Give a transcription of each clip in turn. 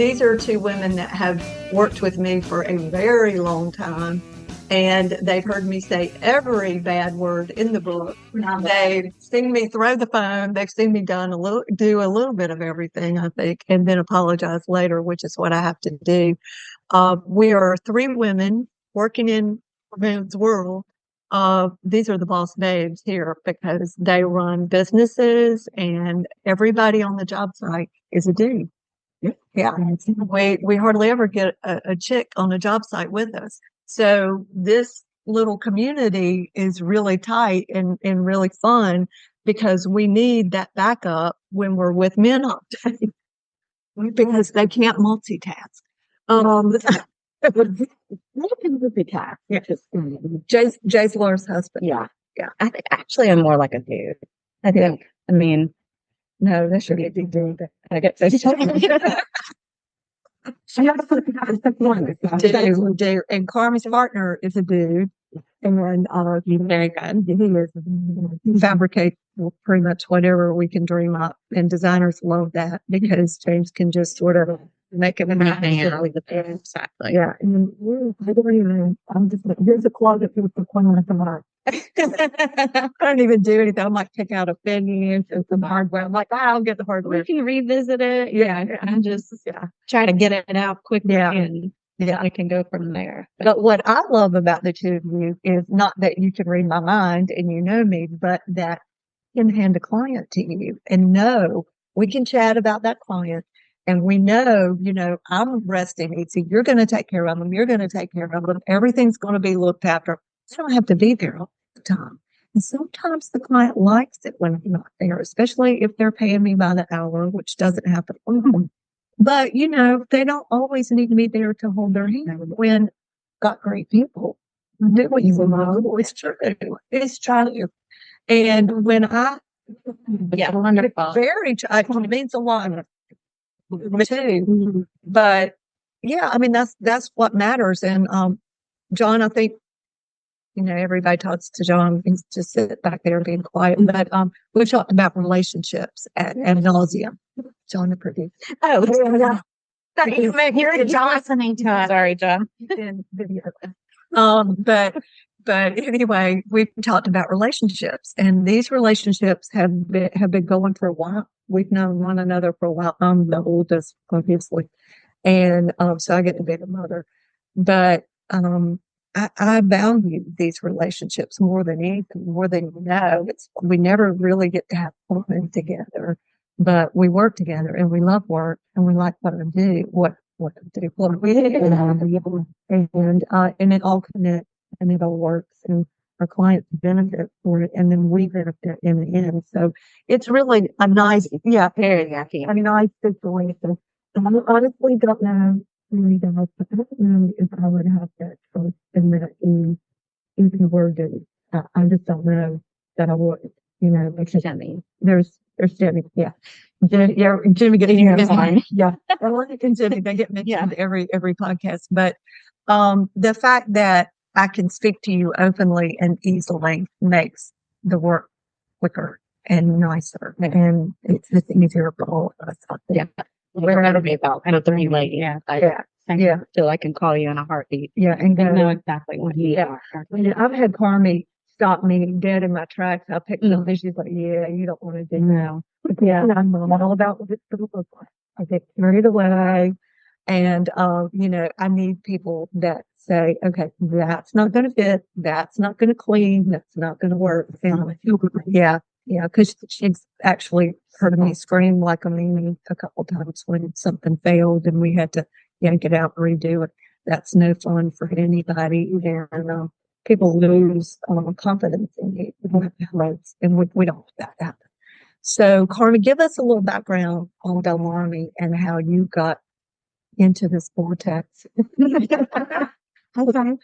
These are two women that have worked with me for a very long time, and they've heard me say every bad word in the book. They've seen me throw the phone. They've seen me do a little bit of everything, I think, and then apologize later, which is what I have to do. We are three women working in men's world. These are the boss babes here because they run businesses, and everybody on the job site is a dude. Yeah, we hardly ever get a chick on a job site with us. So this little community is really tight and really fun because we need that backup when we're with men all day because they can't multitask. They can multitask. Jay's Laura's husband. Yeah. Yeah. I think actually I'm more like a dude. I mean, No, that should be a dude. I get so Dude. And Carmen's partner is a dude. And then very good. he fabricates pretty much whatever we can dream up. And designers love that because James can just sort of make it happen. Exactly. Yeah. And I don't even, I'm just, here's a closet with the corner of the mark. I don't even do anything. I might pick out a finish and some hardware. I'm like, I'll get the hardware. We can revisit it. Yeah. And just try to get it out quickly. Yeah. And I can go from there. But what I love about the two of you is not that you can read my mind and you know me, but that I can hand a client to you and know we can chat about that client. And we know, I'm resting easy. You're going to take care of them. You're going to take care of them. Everything's going to be looked after. I don't have to be there all the time. And sometimes the client likes it when I'm not there, especially if they're paying me by the hour, which doesn't happen. But, they don't always need to be there to hold their hand when got great people. Do what you want. It's true. It's true. And when wonderful. It means a lot too. But yeah, I mean, that's what matters. And, John, I think, everybody talks to John. He's just sit back there being quiet. But we've talked about relationships at nauseum. John, the producer. Oh, yeah. You're John listening to us. Sorry, John. In video. But anyway, we've talked about relationships, and these relationships have been going for a while. We've known one another for a while. I'm the oldest, obviously, and so I get to be the mother. But I value these relationships more than anything, more than you know. We never really get to have fun together, but we work together and we love work and we like what we do, what we do, and it all connects and it all works and our clients benefit for it and then we benefit in the end. So it's really a nice, very happy. a nice situation. And I honestly don't know. Really does, but I don't know if I would have that trust in that if you were to. I just don't know that I would. Because Jimmy. There's Jimmy. Yeah, Jimmy gets mentioned. Yeah, and Jimmy they get mentioned every podcast. But the fact that I can speak to you openly and easily makes the work quicker and nicer, and it's easier for all of us. Yeah. We're going to be about kind of 3 late. Yeah. I feel I can call you in a heartbeat. Yeah. And I know exactly what you are. I've had Carmi stop me dead in my tracks. I picked up and she's like, you don't want to do that. But I'm all about what it's going to look like. I get carried away. And, I need people that say, okay, that's not going to fit. That's not going to clean. That's not going to work. And because she's actually heard me scream like a meanie a couple times when something failed and we had to yank it out and redo it. That's no fun for anybody. And people lose confidence in you. And we don't want that to happen. So, Carmen, give us a little background on Del Army and how you got into this vortex. Okay,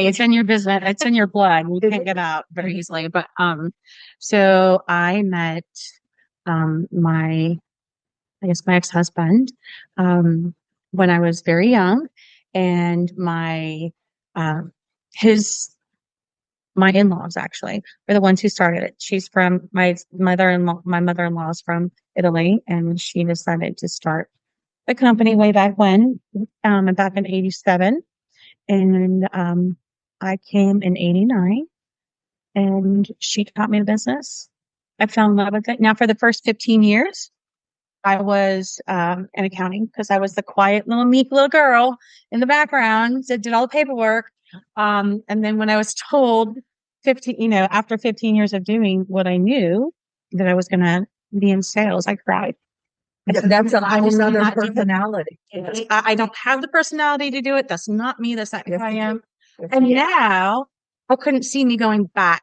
it's in your business. It's in your blood. You can't get out very easily. But so I met my ex-husband when I was very young, and my my in-laws actually were the ones who started it. She's from my mother-in-law. My mother-in-law is from Italy, and she decided to start the company way back when, back in '87, and I came in '89, and she taught me the business. I fell in love with it. Now, for the first 15 years, I was in accounting because I was the quiet little meek little girl in the background that did all the paperwork. And then when I was told 15, after 15 years of doing what I knew that I was going to be in sales, I cried. That's another personality. I don't have the personality to do it. That's not me. That's not who I am. And now I couldn't see me going back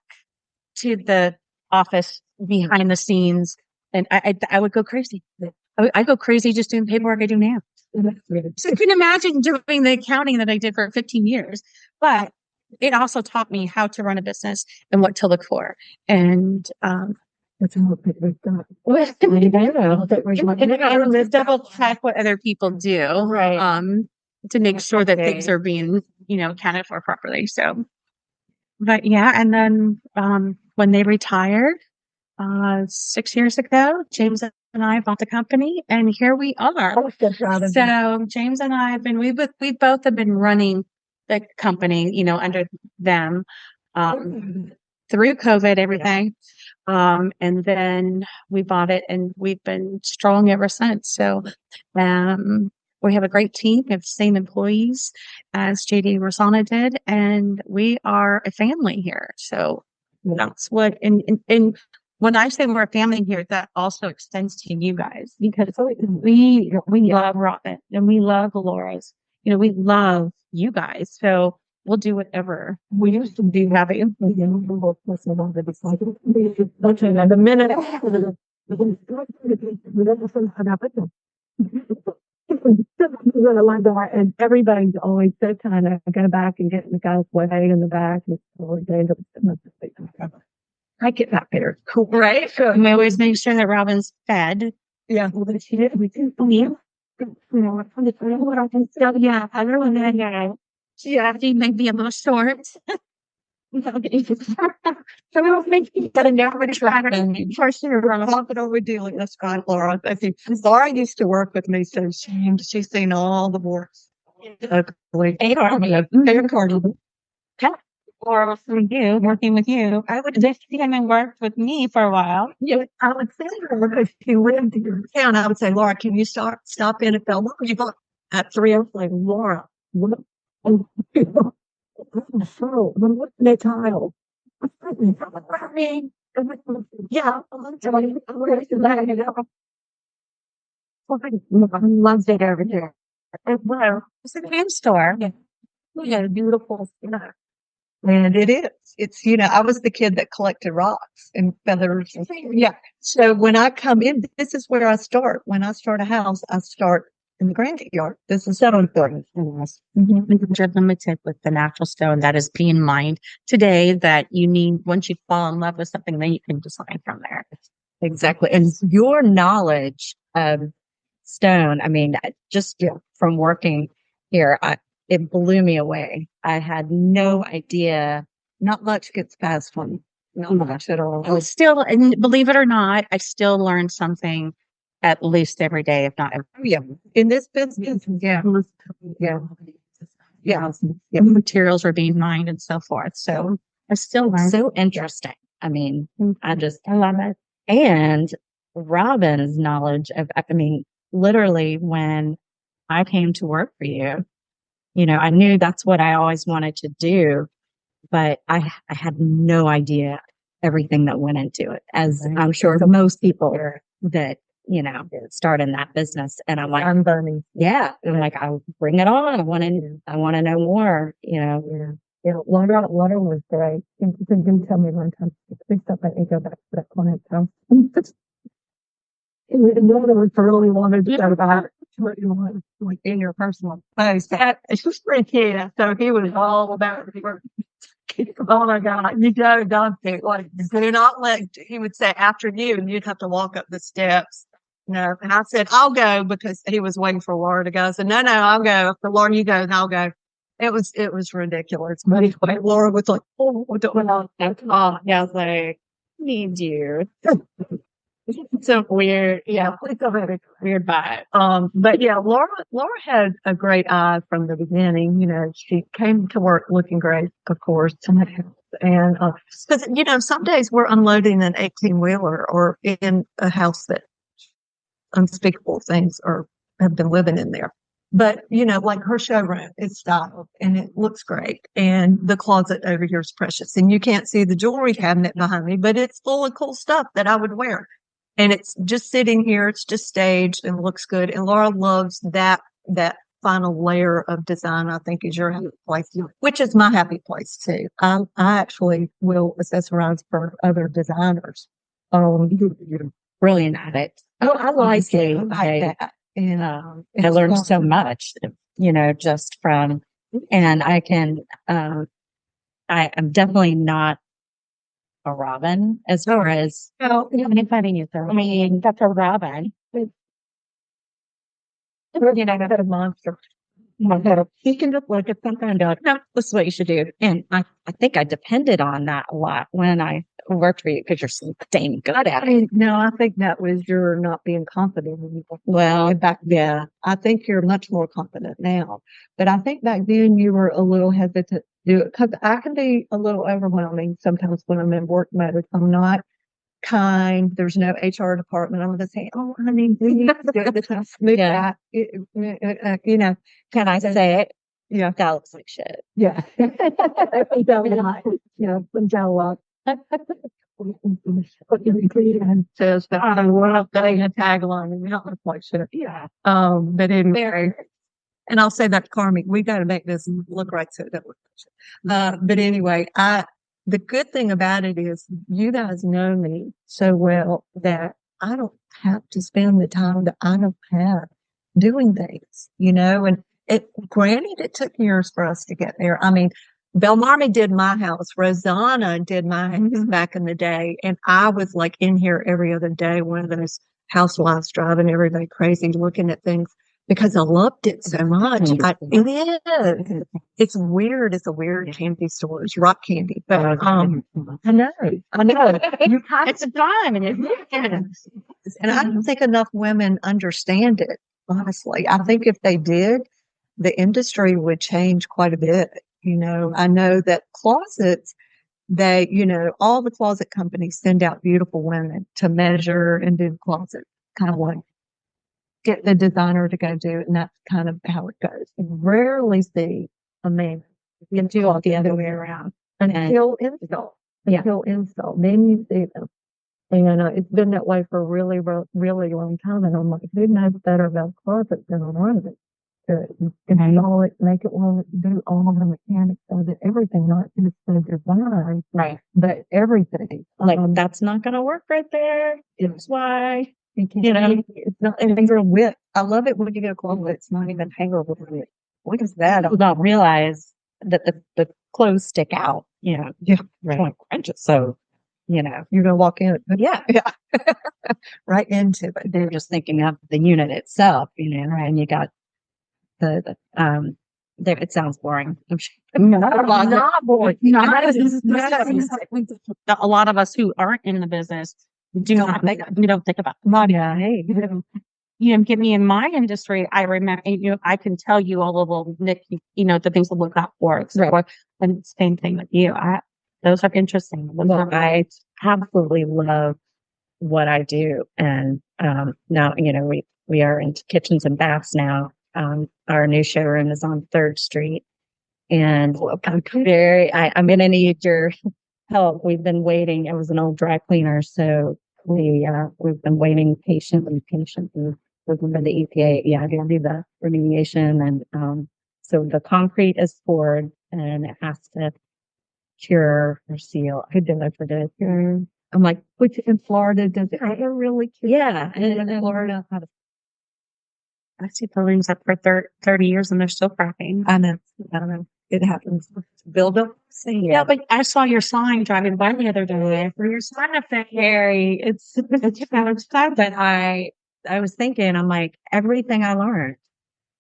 to the office behind the scenes. And I would go crazy. I go crazy just doing paperwork I do now. So I couldn't imagine doing the accounting that I did for 15 years. But it also taught me how to run a business and what to look for. And That's all we've got. and double check what other people do, Right. to make sure that things are being, accounted for properly. So, but yeah, and then when they retired 6 years ago, James and I bought the company, and here we are. So James and I have been we both have been running the company, under them through COVID, everything. And then we bought it, and we've been strong ever since. So, we have a great team. We have the same employees as JD Rosana did, and we are a family here. So that's what, and when I say we're a family here, that also extends to you guys, because we love Robyn and we love Laura's, we love you guys. So we'll do whatever. We used to do have a the minute and everybody's always so kind of go back and get in the guy's way in the back. I get that better. Cool, right? So we always make sure that Robyn's fed. Yeah. Well, she did. We didn't believe. Yeah, everyone. Yeah, she may be a little short. So we will make you got to never try to first Talk it over dealing. That's fine, Laura. I think Laura used to work with me, so she's seen all the works. Or for you, working with you, I would just see him and worked with me for a while. Yeah, I would say to her, because she lived in town, I would say, Laura, can you stop in at Belmont? You go at 3:00, like, Laura, what? So, what's the tile? Yeah, loves it over there. Well, it's a hand store. We got a beautiful, and it is. It's, I was the kid that collected rocks and feathers. Yeah. So when I come in, this is where I start. When I start a house, I start in the granite yard. This is so important. You're limited with the natural stone. That is being mined today, that you need, once you fall in love with something, then you can design from there. Exactly. And your knowledge of stone, I mean, just from working here, it blew me away. I had no idea. Not much gets past one. Not much at all. And believe it or not, I still learn something at least every day, if not every day. Yeah. In this business, yeah. Materials are being mined and so forth. So I still learn. So interesting. I mean, I love it. And Robyn's knowledge of, literally when I came to work for you, I knew that's what I always wanted to do, but I had no idea everything that went into it, as I'm sure most people that, start in that business. And I'm like, I'm burning. Yeah. I'm like, I'll bring it on. I want to know more, Yeah. Laura was great. She didn't tell me one time, please stop let me go back to that client's house. Laura really wanted to go back to what you want, like in your personal space. It's just pretty kid. So he was all about it. Oh my God, you don't think, like, do not let, he would say after you, and you'd have to walk up the steps. And I said, I'll go, because he was waiting for Laura to go. I said, no, I'll go. I said, Laura, you go, and I'll go. it was ridiculous. But anyway, Laura was like, "Oh, Well, yeah, I was like, need you. So weird. Yeah, it's a very weird vibe. But yeah, Laura had a great eye from the beginning. You know, she came to work looking great, of course, and because some days we're unloading an 18-wheeler or in a house that unspeakable things are have been living in there. But like her showroom is styled and it looks great, and the closet over here is precious, and you can't see the jewelry cabinet behind me, but it's full of cool stuff that I would wear, and it's just sitting here. It's just staged and looks good. And Laura loves that final layer of design. I think is your happy place, which is my happy place too. I actually will accessorize for other designers. You're brilliant at it. Oh, I like it. I Honestly, like that. And I learned so much, just from, and I can, I am definitely not a Robyn as far as, well, I'm finding you, sir. I mean, that's a Robyn. a monster. You can just look at something and be like, no, this is what you should do. And I think I depended on that a lot when I worked for you because you're so dang good at it. No, I think that was your not being confident. Well, Back then, I think you're much more confident now. But I think back then you were a little hesitant to do it because I can be a little overwhelming sometimes when I'm in work mode. I'm not kind. There's no HR department. I'm going to say, oh, I mean, we need to do this and smooth that. can I say it? Yeah. That looks like shit. Yeah. And says that I love getting a tagline and not look like shit. Yeah. But anyway, and I'll say that to Carmi, we got to make this look right so it doesn't look like shit. But anyway, the good thing about it is you guys know me so well that I don't have to spend the time that I don't have doing things, and granted, it took years for us to get there. I mean, Belmarmy did my house. Rosanna did my house back in the day. And I was like in here every other day, one of those housewives driving everybody crazy looking at things because I loved it so much. It is. It's weird. It's a weird candy store. It's rock candy. But I know. It's a dime. And I don't think enough women understand it, honestly. I think if they did, the industry would change quite a bit. I know that closets, all the closet companies send out beautiful women to measure and do the closet, kind of like get the designer to go do it. And that's kind of how it goes. You rarely see a man do all the other way around. Until install. Then you see them. And it's been that way for a really, really long time. And I'm like, who knows better about closets than a woman? To install it, make it work, do all of the mechanics so that everything, not just the design, Right. but everything. Like, that's not going to work right there. It's why, it's not anything real width. I love it when you get a closet, it's not even hangerable width. What is that? people don't realize that the clothes stick out, Yeah. 20 inches. So, you're going to walk in. yeah. Right into it. They're just thinking of the unit itself, right? And you got it sounds boring. I'm sure. Not boring. A lot of us who aren't in the business we don't think about get me in my industry. I remember, I can tell you all of the things to look out for. And same thing with you. Those are interesting. I absolutely love what I do. And now, we are into kitchens and baths now. Our new showroom is on 3rd Street. And I'm going to need your help. We've been waiting. It was an old dry cleaner. So we've been waiting patiently for the EPA. To do the remediation. And so the concrete is poured and it has to cure or seal. I did that for this. I'm like, which in Florida does it ever really cure? Yeah. And in Florida, I see buildings up for 30 years and they're still cracking. I know. It happens. Build up. Yeah, but I saw your sign driving by the other day for your sign up there, Harry. It's sad that I was thinking, I'm like, everything I learned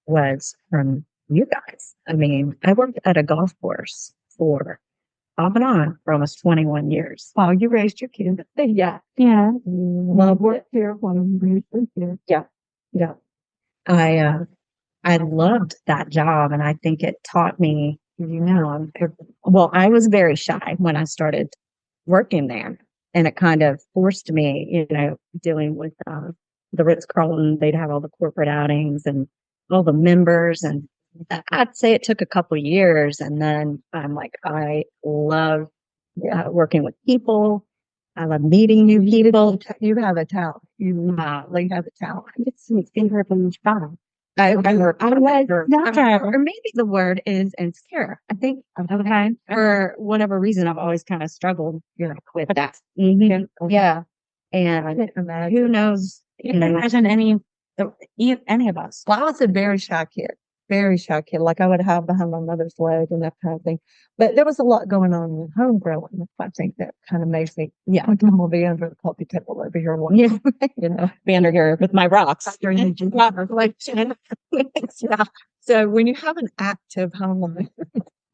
was from you guys. I mean, I worked at a golf course for off and on for almost 21 years. Wow, you raised your kid. Yeah. Yeah. Love work here while you raised your kid. Yeah. Yeah. I loved that job, and I think it taught me, well, I was very shy when I started working there, and it kind of forced me, dealing with the Ritz-Carlton. They'd have all the corporate outings and all the members, and I'd say it took a couple years, and then I'm like, I love working with people. I love meeting new people. You have a talent. You really have a talent. It's her from Chicago. I or maybe the word is insecure. I think for whatever reason, I've always kind of struggled with that. Mm-hmm. Yeah. And who knows? Imagine any of us. Well, I was a very shy kid. Very shy kid. Like I would hide behind my mother's leg and that kind of thing. But there was a lot going on in home growing up. I think that kind of makes me, I'm going to be under the coffee table over here. Be under here with my rocks. So when you have an active home life,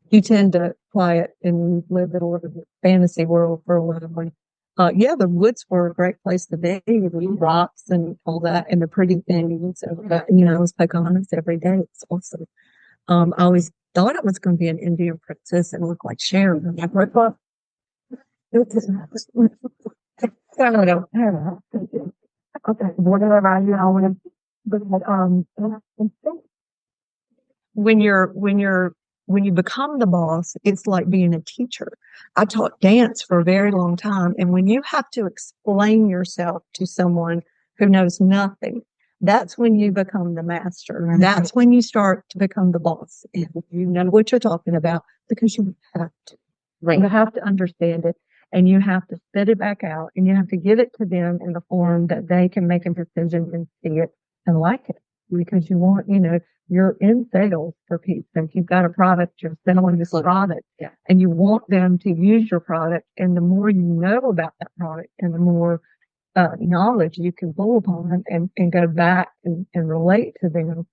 you tend to quiet and live in a little fantasy world for a little while. The woods were a great place to be, with rocks and all that, and the pretty things. I was Pocahontas every day. It's awesome. I always thought it was going to be an Indian princess and look like Sharon. I thought, okay, whatever I want to. When you become the boss, it's like being a teacher. I taught dance for a very long time. And when you have to explain yourself to someone who knows nothing, that's when you become the master. Right. That's when you start to become the boss. And you know what you're talking about because you have to. Right. You have to understand it, and you have to spit it back out, and you have to give it to them in the form that they can make a decision and see it and like it. Because you want, you're in sales for Pete's sake. You've got a product, you're selling this product, and you want them to use your product. And the more you know about that product and the more knowledge you can pull upon and go back and relate to them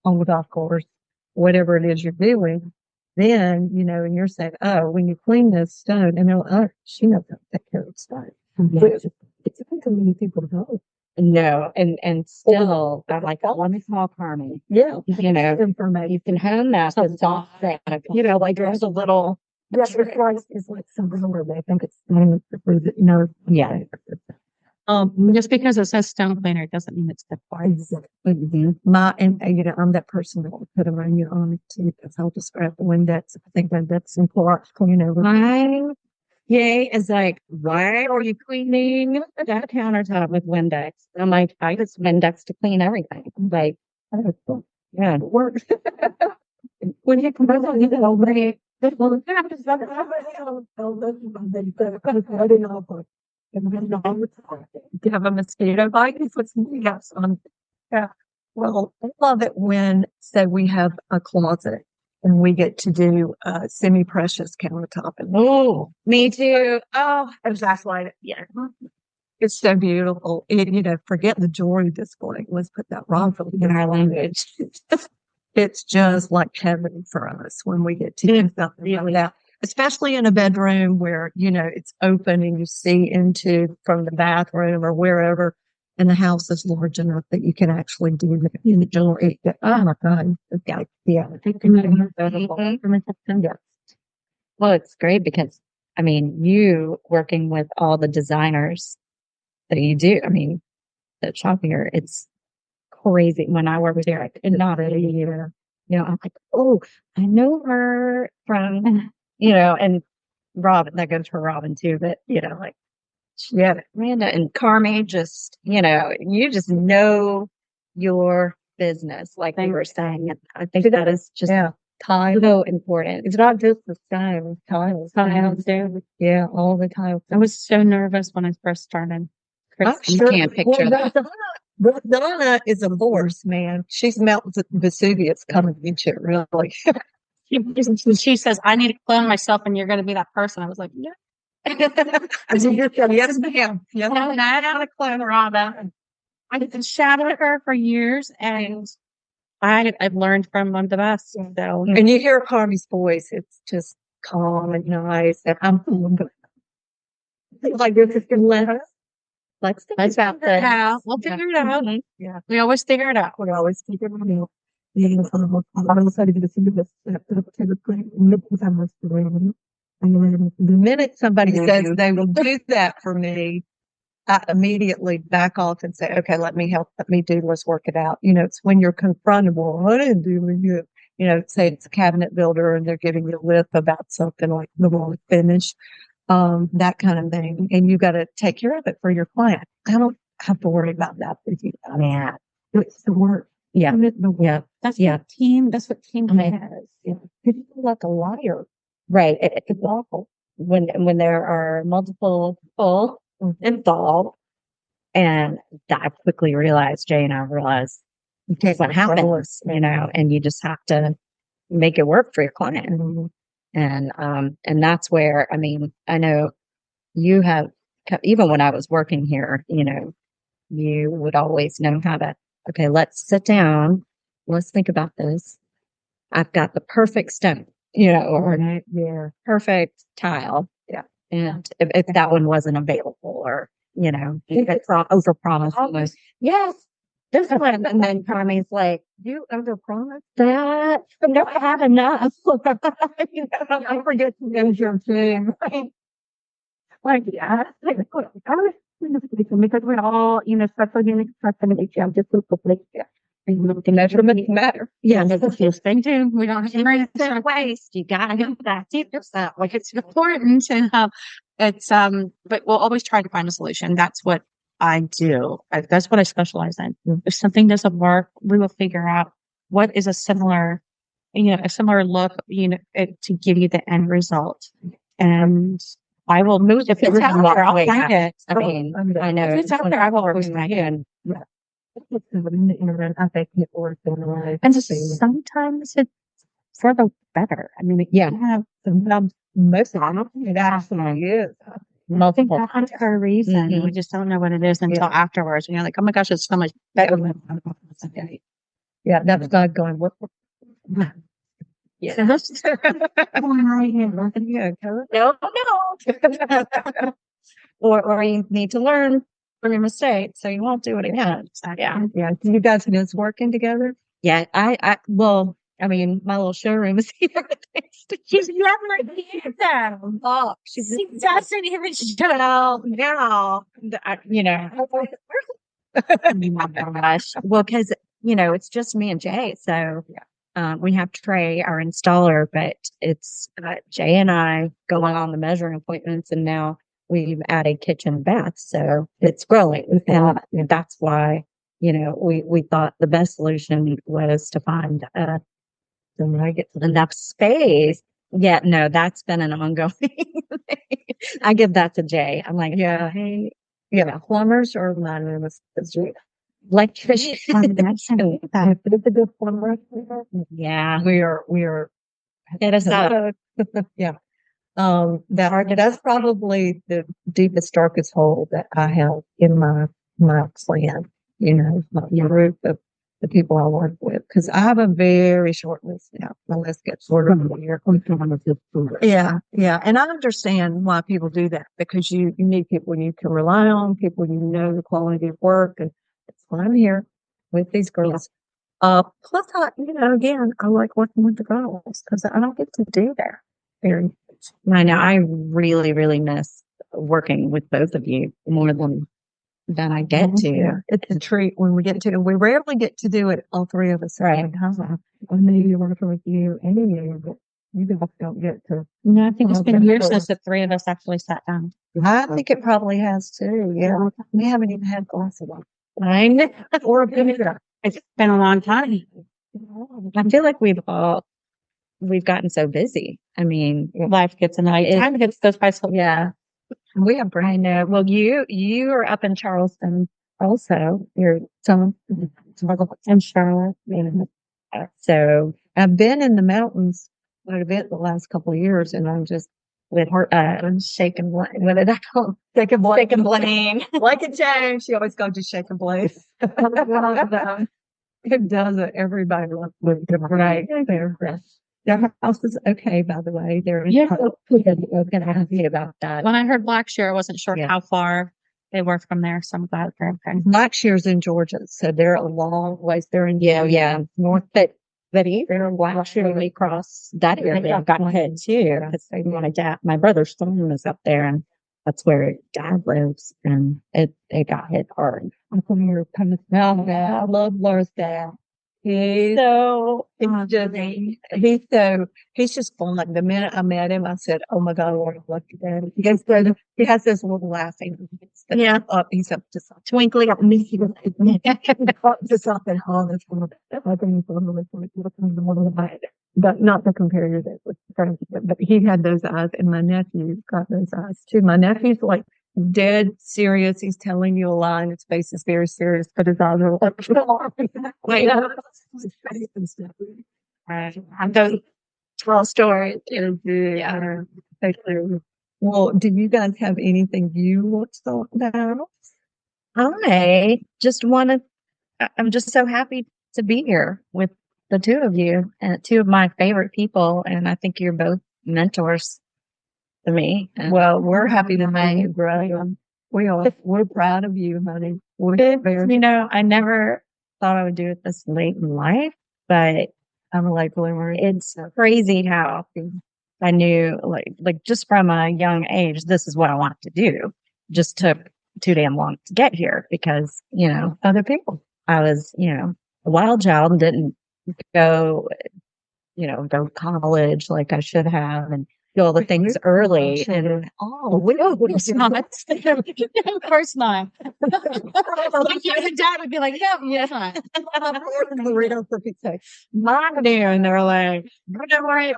on the golf course, whatever it is you're doing, then, and you're saying, oh, when you clean this stone, and they're like, oh, she knows how to take care of the stone. Mm-hmm. But it's not too many people to know. No, and still, I like let me call Carmen. Yeah, information. You can hone that. It's all that. Like there's a little. Yes, it's like something where they think it's Yeah. Just because it says stone cleaner doesn't mean it's good for it. Exactly. Mm-hmm. I'm that person that will put ammonia on it too. Because I'll just grab the Windex. I think Windex and Clorox clean over. Yay is like, why are you cleaning that countertop with Windex? I'm like, I use Windex to clean everything. I'm like, yeah, it works. When you come out, you know, do you have a mosquito bite? Yes. Yeah. Well, I love it when, say, we have a closet and we get to do semi-precious countertop. Oh, me too. Oh, exactly. Yeah. It's so beautiful. Forget the jewelry display. Let's put that rightfully in our language. It's just like heaven for us when we get to do something like that, especially in a bedroom where, it's open and you see into from the bathroom or wherever, and the house is large enough that you can actually do the jewelry. Oh my God. Yeah. Well, it's great because, you working with all the designers that you do, the shop here, it's crazy. When I worked there, I could not really, I'm like, oh, I know her from, and Robyn, that goes for Robyn too, but, Miranda and Carmi just, you just know your business, like we were saying. And I think that is just so important. It's not just the stone, tiles. Tiles too. Yeah, all the tiles. I was so nervous when I first started. I can't picture that. Donna is a force, man. She's Mount Vesuvius coming into it, really. She says, I need to clone myself and you're going to be that person. I was like, yeah. I said, yes, ma'am. Yeah. No, I had a clone Robyn. I shadowed her for years and I've learned from one of the best. So And you hear Carmi's voice, it's just calm and nice. And I'm like, this is going to let us. Let's let's figure it out. We'll figure it out. Yeah. We always figure it out. We always keep it real. And the minute somebody says they will do that for me, I immediately back off and say, okay, let me help, let me do, let's work it out. It's when you're confronted, well, I didn't do it. Say it's a cabinet builder and they're giving you a lip about something like the wall finish, that kind of thing. And you got to take care of it for your client. I don't have to worry about that with you. Yeah. It's the work. Yeah. Yeah. That's what team has. Yeah. People feel like a liar. Right. It's awful. When there are multiple people involved, and I quickly realized, Jay and I realized what happens, and you just have to make it work for your client. Mm-hmm. And that's where, I mean, I know you have, even when I was working here, you would always know how to, okay, let's sit down. Let's think about this. I've got the perfect stone, or perfect tile. Yeah. And if that one wasn't available, or, overpromise. Yes, this one. And then Tommy's like, you overpromised that? No, I have enough. I forget to use your team. Like, yeah. Because we're all, especially in construction, it's just so complete. The measurements matter. Yeah, that's the first thing too. We don't have to waste. You gotta have that. like it's important, and but we'll always try to find a solution. That's what I do. That's what I specialize in. If something doesn't work, we will figure out what is a similar look, to give you the end result. And I will move if it's out there. I'll find it. I mean, I know if it's out there, I will work my hand. And sometimes it's for the better. I mean, Sometimes, most of the time, it actually is. multiple times for a reason. We just don't know what it is until afterwards. And you're like, oh my gosh, it's so much better than Yeah, that's God going, what? Yeah. No. or you need to learn from your mistakes so you won't do it again. Yeah. Do you guys miss working together? Yeah. Well, I mean, my little showroom is here. She's never here though. Oh, she doesn't even show now. I mean, my gosh. Well, because, it's just me and Jay. So we have Trey, our installer, but it's Jay and I going on the measuring appointments, and now we've added kitchen and bath. So it's growing. And that's why, we thought the best solution was to find enough space. Yeah, no, that's been an ongoing thing. I give that to Jay. I'm like, hey, plumbers or my room is electrician. That's a good plumber. Yeah. We are. Hit us up. Yeah. That's probably the deepest, darkest hole that I have in my plan, my group of the people I work with, because I have a very short list now. My list gets shorter every year. Yeah. And I understand why people do that, because you need people you can rely on, people the quality of work, and that's why I'm here with these girls. Plus, again, I like working with the girls because I don't get to do that very much. I know. I really, really miss working with both of you more than I get to. Yeah, it's a treat when we get to. We rarely get to do it, all three of us. Right. Maybe working with you and you, but you guys don't get to. No, I think it's been years since the three of us actually sat down. I think it probably has too. Yeah. We haven't even had a glass of wine. Or a vinegar. It's been a long time. I feel like we've gotten so busy. I mean, life gets in the way. Time goes by so. Yeah. We have I know. Well, you are up in Charleston also. You're in Charlotte. So I've been in the mountains quite a bit the last couple of years, and I'm just with her shaking blame. What did I call it? Shaking blame. Like a James, she always goes to shake and blame. It doesn't. Everybody loves the right there. Their house is okay, by the way. They're in Yeah, going to ask you about that. When I heard Blackshear, I wasn't sure Yeah. how far they were from there, so I'm glad they're okay. Blackshear's in Georgia, so they're a long ways. They're in North, but even Blackshear, we cross that area got hit too. Because my brother's farm is up there, and that's where dad lives, and it got hit hard. I'm from here, kind of smell that. I love Laura's dad. He's just fun. Like the minute I met him, I said, "Oh my God, Laura, look at that." He has this little laughing. Yeah. He's up to something. Twinkling at me. Up to something. But not to compare your dad with friends, but he had those eyes, and my nephew got those eyes too. My nephew's like dead serious. He's telling you a lie, and his face is very serious, but his eyes are like, his face and stuff. And those 12 stories. Yeah. Well, do you guys have anything you want to talk about? I just want to, I'm just so happy to be here with the two of you and two of my favorite people. And I think you're both mentors to me. And Well, we're happy to have you, Graham. We're proud of you, honey. I never thought I would do it this late in life, but I'm a late bloomer. it's crazy how I knew, like just from a young age, this is what I want to do. Just took too damn long to get here because, Other people. I was, a wild child and didn't go, go to college like I should have and do all the things early. And Of course not. Of course not. Like your dad would be like, yeah, fine. mine do, and they're like, "Don't worry,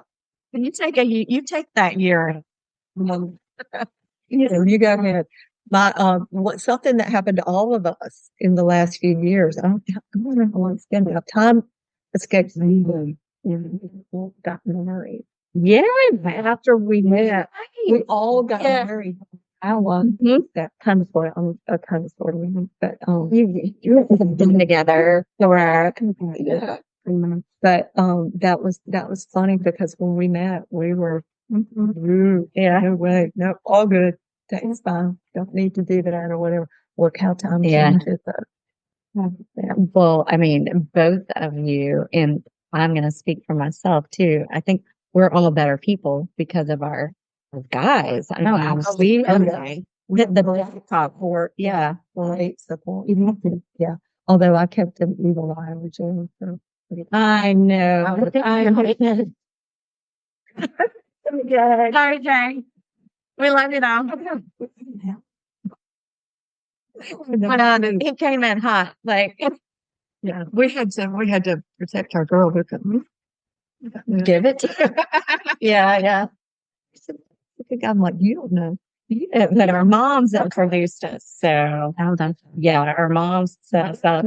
you take that year." You go ahead. Something that happened to all of us in the last few years. I don't know how long it's been. Now. Time escapes me. Got married. Yeah, After we met, we all got Yeah. married. I was that kind of story. A kind of story, but you have been together for yeah. But that was funny because when we met, we were no way, no, all good. That's fine. Don't need to do that or whatever. Work how time changes. Well, I mean, both of you, and I'm going to speak for myself too. I think we're all better people because of our guys. I know, absolutely. the top support. Yeah. Great support. Yeah. Although I kept an evil eye on Jim. So. I know. Sorry, Jay. We love you though. He came in hot, like Yeah, we had to protect our girl. We couldn't give it to her. Yeah. I'm like, you don't know. But our moms introduced us. So, our moms set us up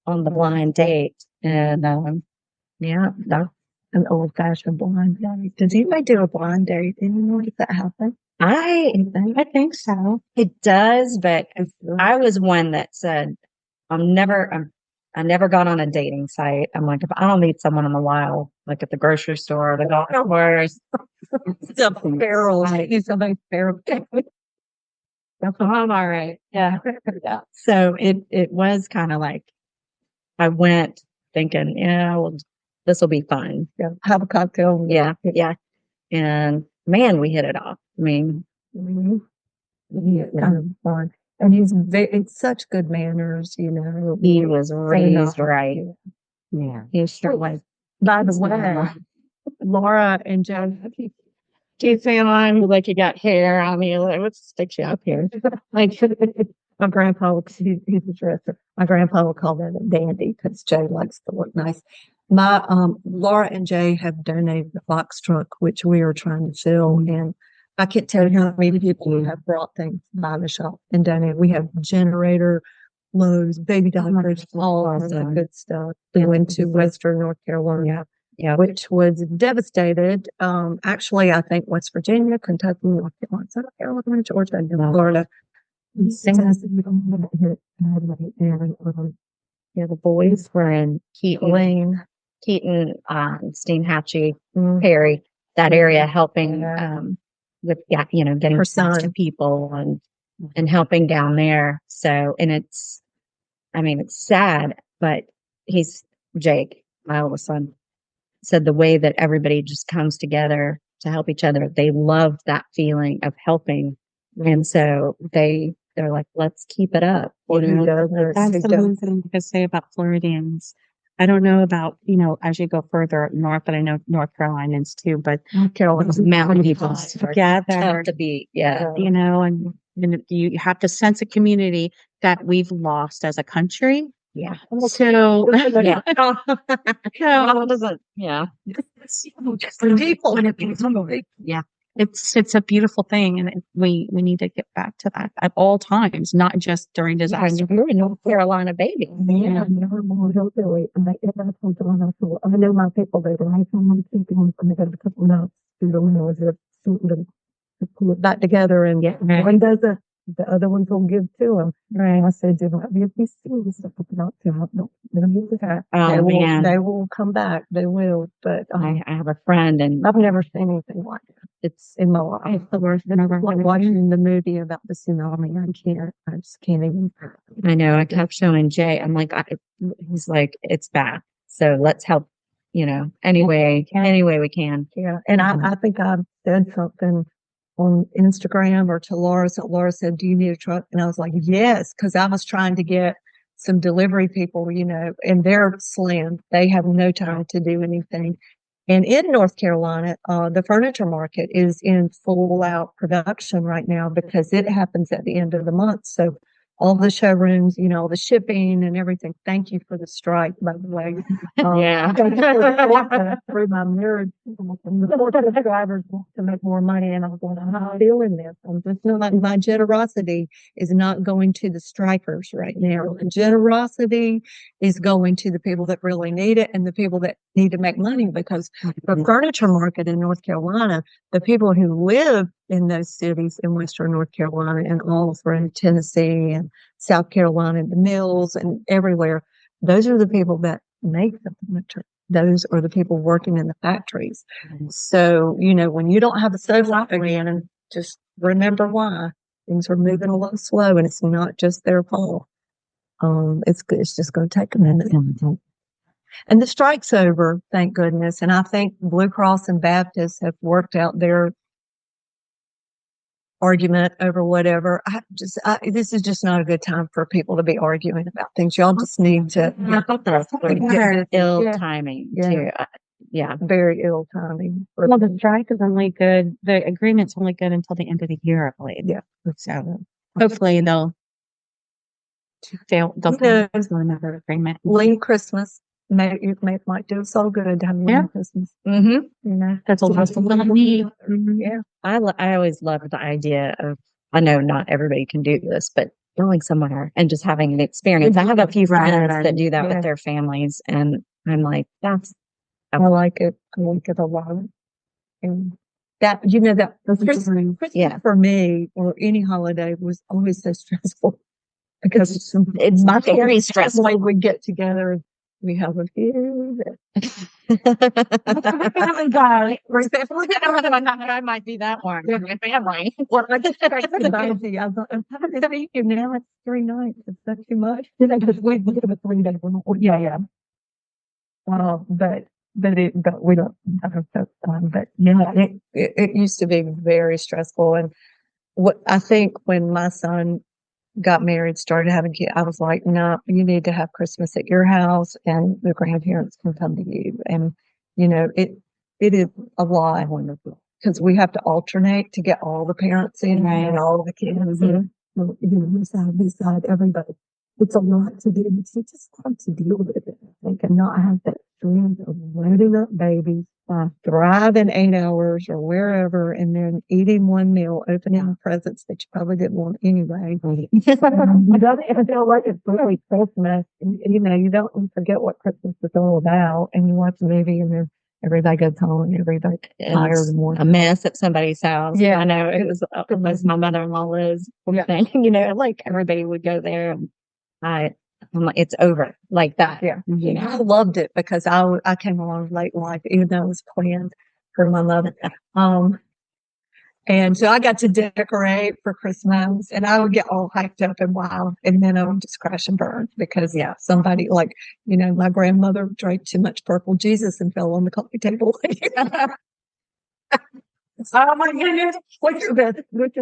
on the blind date. And, that's An old fashioned blind date. Does anybody do a blind date anymore? Does that happen? I think so. It does, but I was one that said, I never got on a dating site. I'm like, if I don't meet someone in the wild, like at the grocery store, the golf course, Some feral. Somebody feral. I'm all right. Yeah. So it was kind of like I went thinking, well, this will be fun. Yeah, have a cocktail. Yeah. And man, we hit it off. I mean, kind of fun. And it's such good manners, he was raised right. Yeah. He sure was. By the way, Laura and Joe, Do you feel like you got hair on me? Like, let's stick you up here. like my grandpa, he's a dresser. My grandpa would call that a dandy because Jay likes to look nice. My Laura and Jay have donated the box truck, which we are trying to fill, and I can't tell you how many people have brought things by the shop and donated. We have generator, clothes, baby diapers, all that good stuff. We went to Western North Carolina. Yeah. Which was devastated. Actually, I think West Virginia, Kentucky, North Carolina, South Carolina, Georgia, and Florida. Yeah, the boys were in Lane. Keaton, Steinhatchee, Perry, that area helping with getting Her snacks to son. people and helping down there. So and it's sad, but he's Jake, my oldest son, said the way that everybody just comes together to help each other. They love that feeling of helping. And so they're like, let's keep it up. Well, who does? That's the one thing I could say about Floridians. I don't know about, as you go further up north, but I know North Carolinians too, but North Carolina. mountain people together, tough to beat. Yeah. and you have to sense a community that we've lost as a country. Yeah. So, Yeah. so doesn't, yeah. People. Yeah. it's a beautiful thing, and we need to get back to that at all times, not just during disaster. You're a North Carolina baby. Yeah, never more hillbilly. And I know my people there. I am thinking when they got a couple notes to the windows to pull it back together, and one does it, the other ones will give to them. Right. I said, do not be serious stuff not to help. No, they will come back. They will. But I have a friend, and I've never seen anything like it. It's in my life. It's the worst thing ever. Like watching the movie about the tsunami. I just can't even. I know. I kept showing Jay. I'm like, he's like, it's bad. So let's help. Any way we can. Yeah, and I think I said something on Instagram or to Laura. So Laura said, "Do you need a truck?" And I was like, "Yes," because I was trying to get some delivery people, and they're slammed. They have no time to do anything. And in North Carolina, the furniture market is in full out production right now because it happens at the end of the month. So all the showrooms, all the shipping and everything. Thank you for the strike, by the way. Yeah. Through my marriage, the drivers want to make more money, and I'm going, I'm not feeling this. I'm just not. My generosity is not going to the strikers right now. The generosity is going to the people that really need it and the people that need to make money, because the furniture market in North Carolina, the people who live in those cities in Western North Carolina and all through Tennessee and South Carolina, the mills and everywhere, those are the people that make the furniture. Those are the people working in the factories. So, when you don't have a stove light again, and just remember why things are moving a little slow, and it's not just their fault. It's just going to take a minute. And the strike's over, thank goodness. And I think Blue Cross and Baptist have worked out their argument over whatever. This is just not a good time for people to be arguing about things. Y'all just need to. I thought that was ill timing too. Yeah, very ill timing. Well, the strike is only good. The agreement's only good until the end of the year, I believe. Yeah. So hopefully they'll come to another agreement. Lean Christmas. Might do us all good to have Lean Christmas. Mm-hmm. That's a little neat. Yeah. I always love the idea of, I know not everybody can do this, but going somewhere and just having an experience. I have a few friends that do that with their families, and I'm like, I like it. I like it a lot. And that, that Christmas for me, or any holiday, was always so stressful because it's not very stressful. Like we get together. We have a few. I might be that one. My family. Well, I just crazy. I'm thinking now it's 3 nights. It's not too much. Because we give it 3 days. Yeah. But we don't have so fun. But yeah, it used to be very stressful. And what I think when my son got married, started having kids, I was like, no, you need to have Christmas at your house, and the grandparents can come to you. And it is a lot, because we have to alternate to get all the parents in and all the kids, this side, everybody. It's a lot to do. It's just hard to deal with it. They cannot have that stress of loading up babies, driving 8 hours or wherever, and then eating one meal, opening presents that you probably didn't want anyway. You don't even feel like it's really Christmas. You don't forget what Christmas is all about, and you watch a movie, and then everybody goes home, and everybody tired and more. A mess at somebody's house. Yeah, I know it was my mother-in-law Liz thing. Like everybody would go there, and I'm like, it's over like that. Yeah. You know? I loved it because I came along late in life, even though it was planned for my mother. And so I got to decorate for Christmas, and I would get all hyped up and wild, and then I would just crash and burn because somebody like, my grandmother drank too much purple Jesus and fell on the coffee table. Oh my goodness! What's your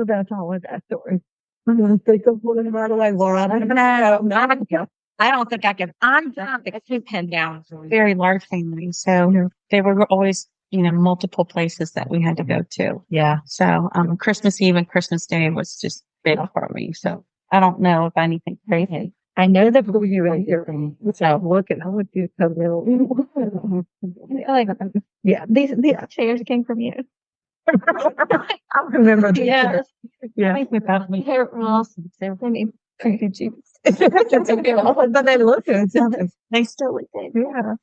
best holiday story? I'm gonna think of one right away, Laura. I don't know. I don't think I could. I'm not the two pin down. Very large family. So there were always, multiple places that we had to go to. Yeah. So Christmas Eve and Christmas Day was just big for me. So I don't know if anything crazy. I know that for you right here. So looking, I would do so little. Yeah, these chairs came from you. I remember the Yeah. Yeah. Thank you, Bethany. They're awesome. They're really pretty cheap. But they look good. They still look good. Yeah.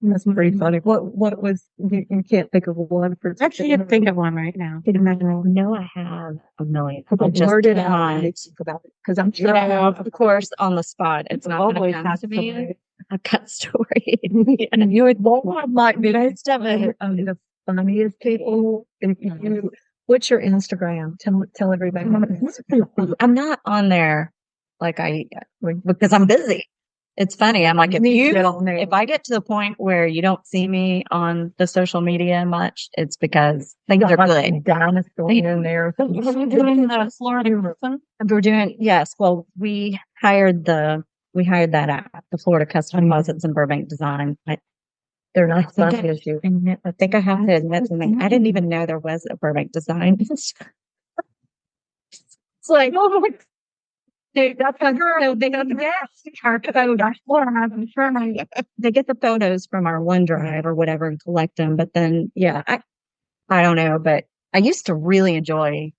That's pretty funny. What was you can't think of one for I can't think of one right now. No, I have a million. where did I think about it? Because I'm sure of course, on the spot. It's not Always going to has come to to me. be. A cut story. and you would one might be the funniest people. And what's your Instagram? Tell everybody. I'm not on there like because I'm busy. It's funny. I'm like, if I get to the point where you don't see me on the social media much, it's because things are good. Dinosaur in there. We're doing, yes. Well, we hired that app, the Florida Custom Composites and Burbank Design. They're not funny I as you. think I have to admit something. I didn't even know there was a Burbank Design. It's like, oh my. Dude, that's a girl. They got the They get the photos from our OneDrive or whatever and collect them. But then, I don't know. But I used to really enjoy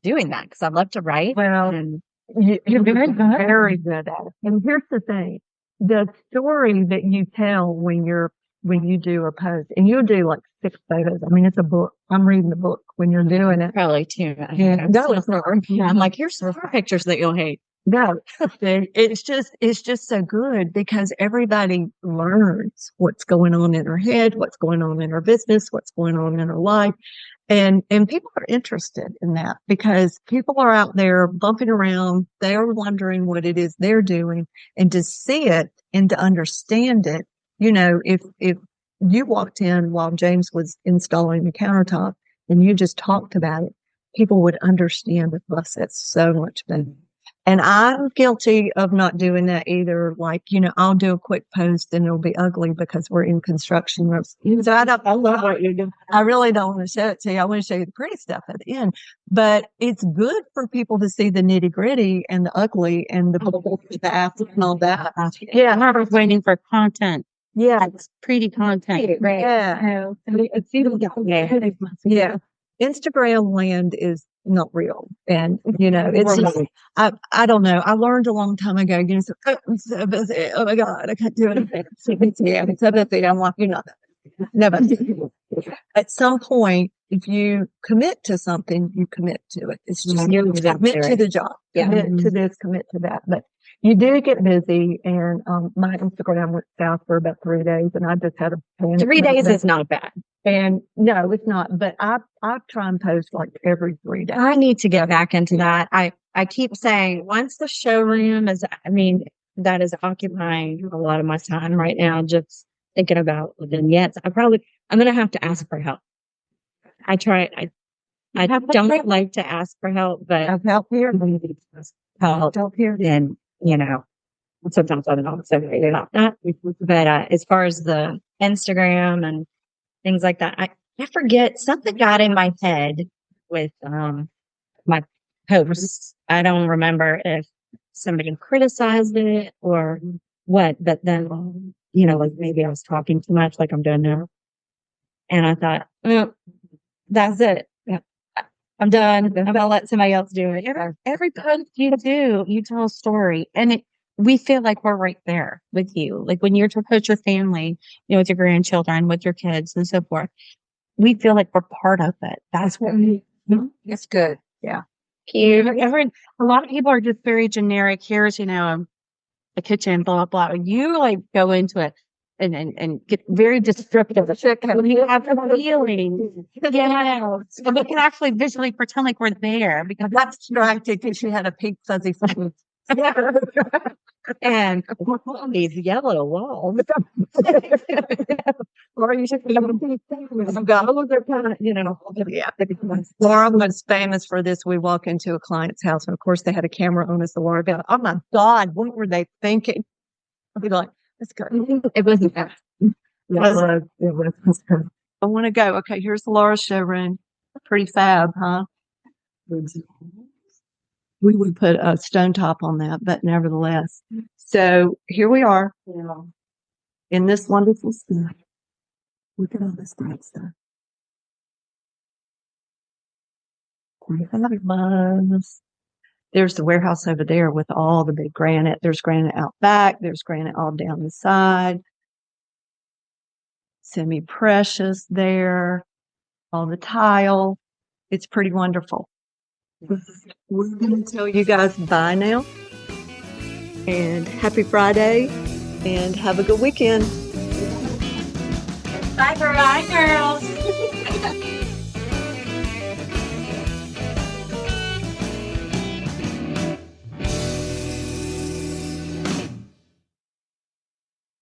doing that because I love to write. Well, And you're very good at it. And here's the thing: the story that you tell when you do a post, and you do like 6 photos. I mean, it's a book. I'm reading the book when you're doing it. probably too. Yeah, that was not. I'm like, here's some pictures that you'll hate. No, it's just so good because everybody learns what's going on in her head, what's going on in her business, what's going on in her life. And people are interested in that because people are out there bumping around. They are wondering what it is they're doing, and to see it and to understand it. If you walked in while James was installing the countertop and you just talked about it, people would understand the process so much better. And I'm guilty of not doing that either. Like, I'll do a quick post and it'll be ugly because we're in construction. So I love what you're doing. I really don't want to show it to you. I want to show you the pretty stuff at the end. But it's good for people to see the nitty gritty and the ugly and the after and all that. Yeah, I was waiting for content. Yeah. It's pretty content. Right. Yeah. Yeah. Instagram land is not real. And, it's just, I don't know. I learned a long time ago, I'm so busy. Oh my God, I can't do anything. I'm so busy. I'm like, never. At some point, if you commit to something, you commit to it. It's just commit to the job, commit to this, commit to that. But you do get busy, and my Instagram went south for about 3 days, and I just had a panic. 3 days is not bad. And no, it's not. But I try and post like every 3 days. I need to get back into that. I keep saying once the showroom that is occupying a lot of my time right now, just thinking about vignettes. I'm going to have to ask for help. I don't like to ask for help, but I've helped here. Help here. Then, sometimes I'm not so great about that. But as far as the Instagram and things like that, I forget something got in my head with my posts. I don't remember if somebody criticized it or what, but then like maybe I was talking too much, like I'm doing now, and I thought, that's it. I'm done. I'm gonna let somebody else do it. Every post you do, you tell a story, and we feel like we're right there with you. Like when you're to coach your family, with your grandchildren, with your kids, and so forth, we feel like we're part of it. That's what It's good. Yeah. a lot of people are just very generic. Here's, a kitchen, blah, blah, blah. You like go into it and get very descriptive. You have a feeling. Yeah. So we can actually visually pretend like we're there because That's distracted because she had a pink fuzzy face. And these yellow walls. Or you should be able to go. They're kind of, Yeah. Laura was famous for this. We walk into a client's house, and of course, they had a camera on us. So Laura would be like, "Oh my God, what were they thinking?" I'd be like, "That's good." It wasn't that. I want to go. Okay, here's Laura's showroom. Pretty fab, huh? We would put a stone top on that, but nevertheless. So here we are in this wonderful stuff. Look at all this great stuff. There's the warehouse over there with all the big granite. There's granite out back. There's granite all down the side. Semi-precious there. All the tile. It's pretty wonderful. We're going to tell you guys bye now. And happy Friday. And have a good weekend. Bye, girls.